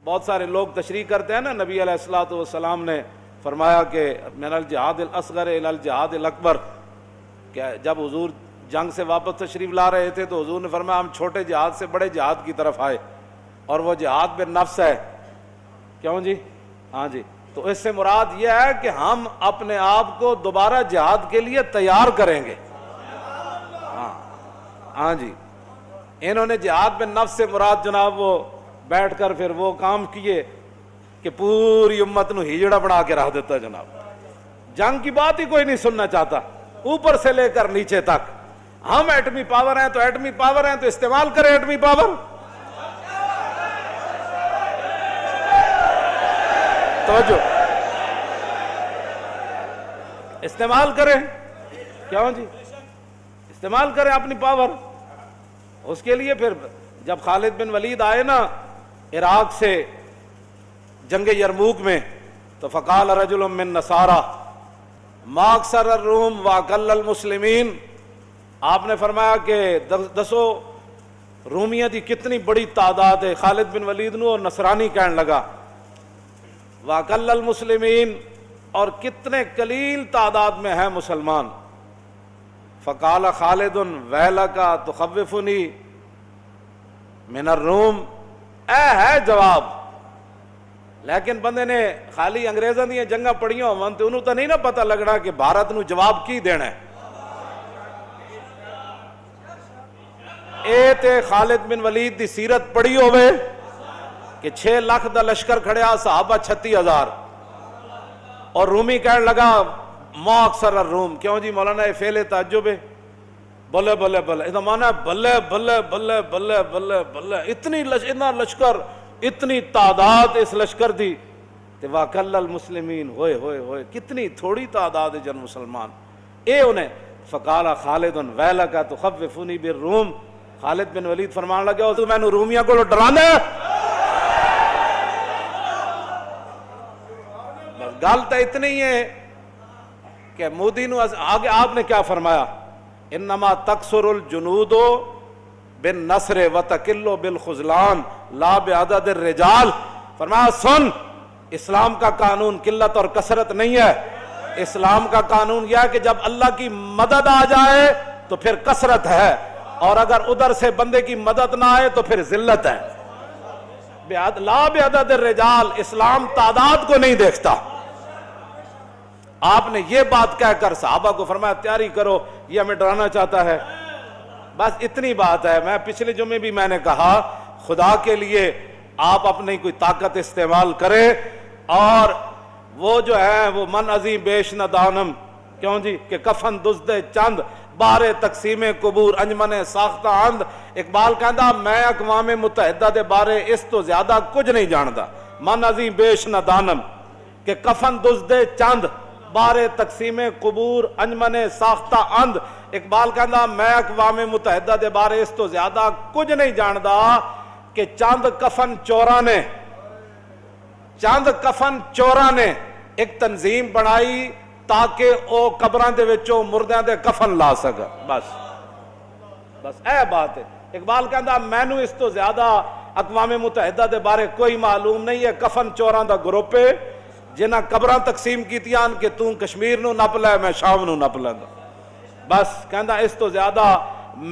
بہت سارے لوگ تشریح کرتے ہیں نا، نبی علیہ الصلوۃ والسلام نے فرمایا کہ من الجہاد الاصغر الی الجہاد الاکبر، کہ جب حضور جنگ سے واپس تشریف لا رہے تھے تو حضور نے فرمایا ہم چھوٹے جہاد سے بڑے جہاد کی طرف آئے، اور وہ جہاد بالنفس ہے۔ کیوں جی؟ ہاں جی، تو اس سے مراد یہ ہے کہ ہم اپنے آپ کو دوبارہ جہاد کے لیے تیار کریں گے۔ ہاں جی، انہوں نے جہاد بالنفس سے مراد جناب وہ بیٹھ کر پھر وہ کام کیے کہ پوری امت نو ہجڑا بنا کے رکھ دیتا جناب، جنگ کی بات ہی کوئی نہیں سننا چاہتا، اوپر سے لے کر نیچے تک۔ ہم ایٹمی پاور ہیں تو ایٹمی پاور ہیں تو استعمال کریں ایٹمی پاور، توجہ، استعمال کریں۔ کیوں جی؟ استعمال کریں اپنی پاور۔ اس کے لیے پھر جب خالد بن ولید آئے نا عراق سے جنگ یرموک میں، تو فقال رجل من نصارى ما اکثر الروم واقل المسلمین، آپ نے فرمایا کہ دسو رومیہ دی کتنی بڑی تعداد ہے، خالد بن ولید نو اور نصرانی کہنے لگا واقل المسلمین، اور کتنے قلیل تعداد میں ہیں مسلمان۔ فقال خالد ویلک تخوفنی من الروم، اے ہے جواب، لیکن بندے نے خالی انگریزاں دی جنگاں پڑھیاں ہون تے انہوں تو نہیں نا پتہ لگنا کہ بھارت نو جواب کی دینا ہے۔ اے تے خالد بن ولید دی سیرت پڑھی ہوئے کہ 6 لاکھ دا لشکر کھڑیا، صحابہ 36,000، اور رومی کہنے لگا ما اکثر الروم۔ کیوں جی مولانا یہ فعل تعجب ہے، بلے بلے بلے، اس کا معنی ہے بلے بلے بلے بلے بلے بلے، اتنا لشکر، اتنی تعداد اس لشکر دی، تے واقل المسلمین، ہوئے ہوئے ہوئے، کتنی تھوڑی تعداد ہے جن مسلمان۔ اے انہیں فقال خالد ویلک تخوفنی بالروم، خالد بن ولید فرمان لگا تو میں نے رومیاں کو ڈرانا ہے۔ بس گل تو اتنی ہے کہ مودی نو آگے آپ نے کیا فرمایا، انما تکثر الجنود بالنصر وتقل بالخذلان لا بعدد الرجال، فرمایا سن، اسلام کا قانون قلت اور کثرت نہیں ہے، اسلام کا قانون یہ ہے کہ جب اللہ کی مدد آ جائے تو پھر کثرت ہے، اور اگر ادھر سے بندے کی مدد نہ آئے تو پھر ذلت ہے۔ لا بعدد الرجال، اسلام تعداد کو نہیں دیکھتا۔ آپ نے یہ بات کہہ کر صحابہ کو فرمایا تیاری کرو، یہ ہمیں ڈرانا چاہتا ہے۔ بس اتنی بات ہے۔ میں پچھلے جمعے بھی میں نے کہا خدا کے لیے آپ اپنی کوئی طاقت استعمال کریں، اور وہ جو ہے وہ من عظیم بیش ندانم، کیوں جی کہ کفن دزدے چند بارے تقسیم قبور انجمن ساختہ اند، اقبال کہندا میں اقوام متحدہ دے بارے اس تو زیادہ کچھ نہیں جاندا، من عظیم بیش ندانم، کہ کفن دزدے چند بارے تقسیم قبور انجمن ساختہ اند، اقبال کہندا میں اقوام متحدہ دے بارے اس تو زیادہ کچھ نہیں جاندا کہ چند کفن چوراں نے ایک تنظیم بنائی تاکہ او قبراں دے وچوں مردیاں دے کفن لا سکا۔ بس اے بات ہے۔ اقبال کہندا مینوں اس تو زیادہ اقوام متحدہ دے بارے کوئی معلوم نہیں ہے، کفن چوراں دا گروپ ہے جنہاں قبراں تقسیم کیتیاں کہ توں کشمیر نو نپ لے میں شام نو نپ لوں گا۔ بس کہندا اس تو زیادہ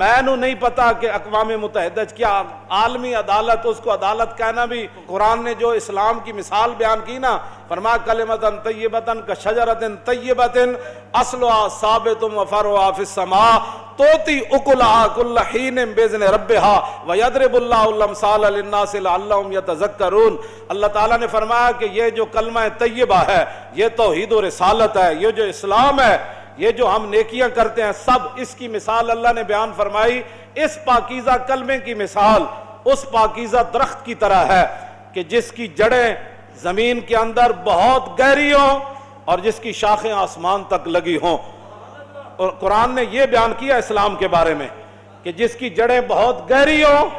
میں نو نہیں پتا کہ اقوام متحدہ کیا عالمی عدالت، اس کو عدالت کہنا بھی، قرآن نے جو اسلام کی مثال بیان کی نا، فرمایا کلمۃ طیبۃ کشجرۃ طیبۃ اصلها ثابت وفرعها فی السماء تؤتی اکلها کل حین باذن ربها ویضرب اللہ الامثال للناس لعلهم یتذکرون۔ اللہ تعالیٰ نے فرمایا کہ یہ جو کلمہ طیبہ ہے، یہ توحید و رسالت ہے، یہ جو اسلام ہے، یہ جو ہم نیکیاں کرتے ہیں، سب اس کی مثال اللہ نے بیان فرمائی۔ اس پاکیزہ کلمے کی مثال اس پاکیزہ درخت کی طرح ہے کہ جس کی جڑیں زمین کے اندر بہت گہری ہوں اور جس کی شاخیں آسمان تک لگی ہوں۔ اور قرآن نے یہ بیان کیا اسلام کے بارے میں کہ جس کی جڑیں بہت گہری ہوں،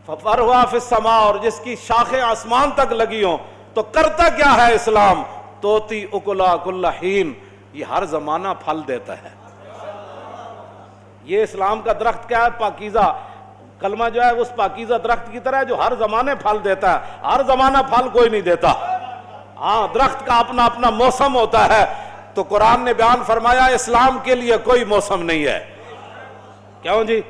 فَفَرْوَا فِي السَّمَاء، اور جس کی شاخیں آسمان تک لگی ہوں۔ تو کرتا کیا ہے اسلام؟ توتی اکلا کل حین، یہ ہر زمانہ پھل دیتا ہے۔ یہ اسلام کا درخت کیا ہے؟ پاکیزہ کلمہ جو ہے اس پاکیزہ درخت کی طرح ہے جو ہر زمانے پھل دیتا ہے. ہر زمانہ پھل کوئی نہیں دیتا. ہاں درخت کا اپنا اپنا موسم ہوتا ہے. تو قرآن نے بیان فرمایا اسلام کے لیے کوئی موسم نہیں ہے. کیوں جی؟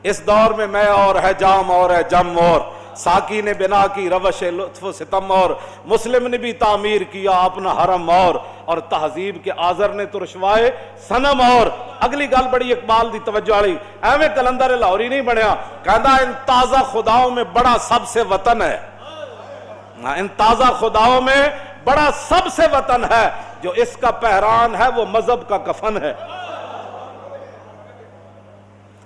اس دور میں اور ہے جام اور ہے جم اور ساکی نے بنا کی روش لطف و ستم اور مسلم نے بھی تعمیر کیا اپنا حرم اور تہذیب کے آزر نے تو رشوائے صنم اور. اگلی گل بڑی اقبال دی توجہ والی ایویں کلندر لاہوری نہیں بنیا. کہندا ان تازہ خداؤں میں بڑا سب سے وطن ہے. ان تازہ خداؤں میں بڑا سب سے وطن ہے جو اس کا پہران ہے وہ مذہب کا کفن ہے.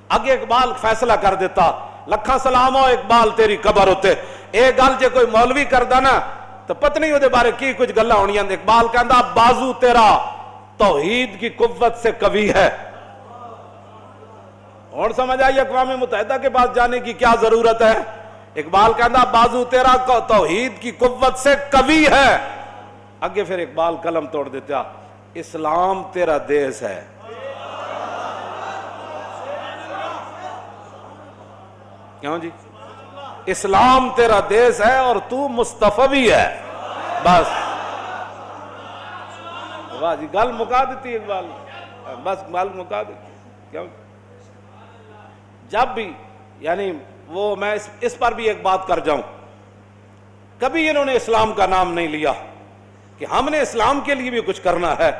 اگے اقبال فیصلہ کر دیتا لکھاں سلام ہو اقبال تیری قبر ہوتے. ایک گل جے کوئی مولوی کردا نا تو پتہ نہیں وہ بارے کی کچھ گلاں ہونیاں. اقبال کہندا بازو تیرا توحید کی قوت سے قوی ہے. اور سمجھ آئی اقوام متحدہ کے پاس جانے کی کیا ضرورت ہے. اقبال کہندا بازو تیرا توحید کی قوت سے قوی ہے. اگے پھر اقبال قلم توڑ دیتا اسلام تیرا دیس ہے. کیوں جی؟ اسلام تیرا دیس ہے اور تو مصطفی ہے. بس واہ جی گل مکا دیتی اقبال. بس گل مکا دیتی. کیوں؟ جب بھی یعنی وہ میں اس پر بھی ایک بات کر جاؤں. کبھی انہوں نے اسلام کا نام نہیں لیا کہ ہم نے اسلام کے لیے بھی کچھ کرنا ہے.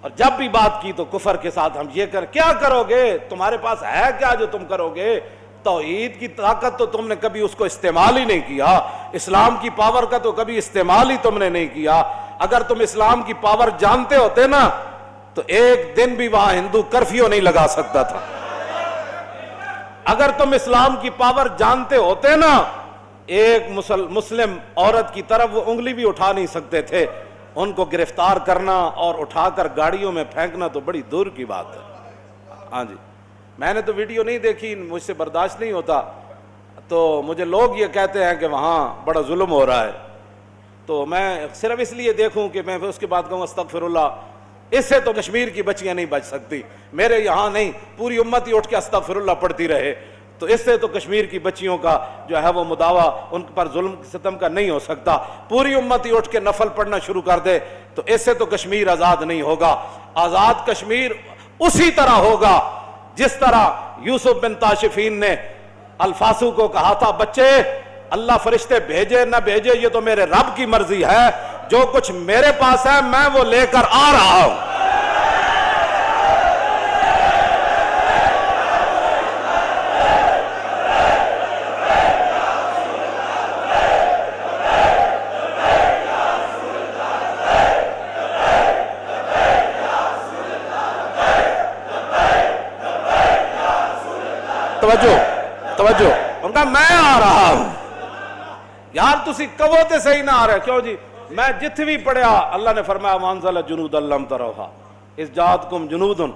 اور جب بھی بات کی تو کفر کے ساتھ ہم یہ کیا کرو گے؟ تمہارے پاس ہے کیا جو تم کرو گے؟ توحید کی طاقت تو تم نے کبھی اس کو استعمال ہی نہیں کیا. اسلام کی پاور کا تو کبھی استعمال ہی تم نے نہیں کیا. اگر تم اسلام کی پاور جانتے ہوتے نا تو ایک دن بھی وہاں ہندو کرفیو نہیں لگا سکتا تھا. اگر تم اسلام کی پاور جانتے ہوتے نا ایک مسلم عورت کی طرف وہ انگلی بھی اٹھا نہیں سکتے تھے. ان کو گرفتار کرنا اور اٹھا کر گاڑیوں میں پھینکنا تو بڑی دور کی بات ہے. ہاں جی میں نے تو ویڈیو نہیں دیکھی, مجھ سے برداشت نہیں ہوتا. تو مجھے لوگ یہ کہتے ہیں کہ وہاں بڑا ظلم ہو رہا ہے تو میں صرف اس لیے دیکھوں کہ میں اس کے بعد کہوں استغفر اللہ. اس سے تو کشمیر کی بچیاں نہیں بچ سکتی. میرے یہاں نہیں پوری امت ہی اٹھ کے استغفر اللہ پڑھتی رہے تو اس سے تو کشمیر کی بچیوں کا جو ہے وہ مداوع ان پر ظلم ستم کا نہیں ہو سکتا. پوری امت ہی اٹھ کے نفل پڑھنا شروع کر دے تو اس سے تو کشمیر آزاد نہیں ہوگا. آزاد کشمیر اسی طرح ہوگا جس طرح یوسف بن تاشفین نے الفاسو کو کہا تھا بچے اللہ فرشتے بھیجے نہ بھیجے یہ تو میرے رب کی مرضی ہے. جو کچھ میرے پاس ہے میں وہ لے کر آ رہا ہوں. توجہ ان کا میں آ رہا ہوں. یار تسی کہو تے صحیح نہ آ رہے. کیوں جی؟ میں جتھ بھی پڑھیا اللہ نے فرمایا وانزل جنود لم تروها اس جاتکم جنودن.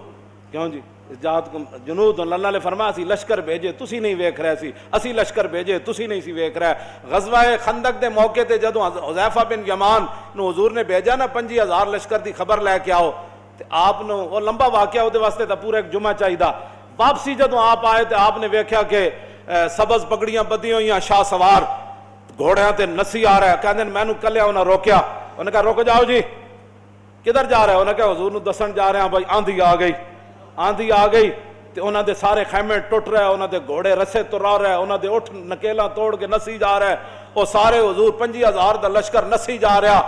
کیوں جی؟ اس جاتکم جنودن. اللہ نے فرمایا سی لشکر بھیجے تسی نہیں ویکھ رہے سی, اسی لشکر بھیجے تسی نہیں سی ویکھ رہے. غزوہ خندق دے موقع تے جدوں حذیفہ بن یمان نو حضور نے بھیجا نا 50,000 لشکر دی خبر لے کے آؤ تے آپ نو وہ لمبا واقعہ دے واسطے تا پورا ایک جمعہ چاہیدا. واپسی جدوں آپ آئے تے آپ نے ویکھیا کہ سبز پگڑیاں بدی ہوئی شاہ سوار گھوڑیاں تے نسی آ رہا ہے. کہندے میں نو کلیا انہاں روکیا. انہوں نے کہا رک جاؤ جی کدھر جا رہے ہیں؟ انہوں نے کہا حضور نو دسن جا رہے ہیں بھائی آندھی آ گئی. آندھی آ گئی تے انہاں دے سارے خیمے ٹوٹ رہے, انہاں دے گھوڑے رسے ترا رہے, انہاں دے اٹھ نکیلاں توڑ کے نسی جا رہے. وہ سارے حضور 50,000 دا لشکر نسی جا رہا.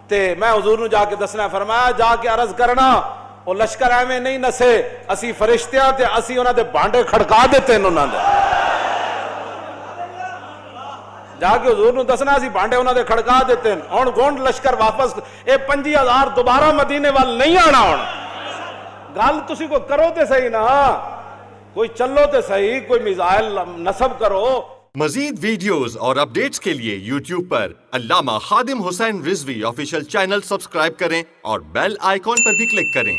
تے میں حضور نو جا کے دسنا فرمایا جا کے عرض کرنا وہ لشکر ایویں نہیں نسے اسی فرشتیاں تے اسی انہاں دے بانڈے کھڑکا دیتے ہیں. انہاں دے جا کے حضور نو دسنا اسی بانڈے انہاں دے کھڑکا دیتے ہیں. ہن گونڈ لشکر واپس اے 50,000 دوبارہ مدینے وال نہیں آنا. ہن گل تسی کو کرو تے صحیح نا, کوئی چلو تے صحیح, کوئی میزائل نصب کرو. مزید ویڈیوز اور اپڈیٹس کے لیے یوٹیوب پر علامہ Khadim Hussain Rizvi official channel subscribe کریں اور بیل آئیکن پر بھی کلک کریں.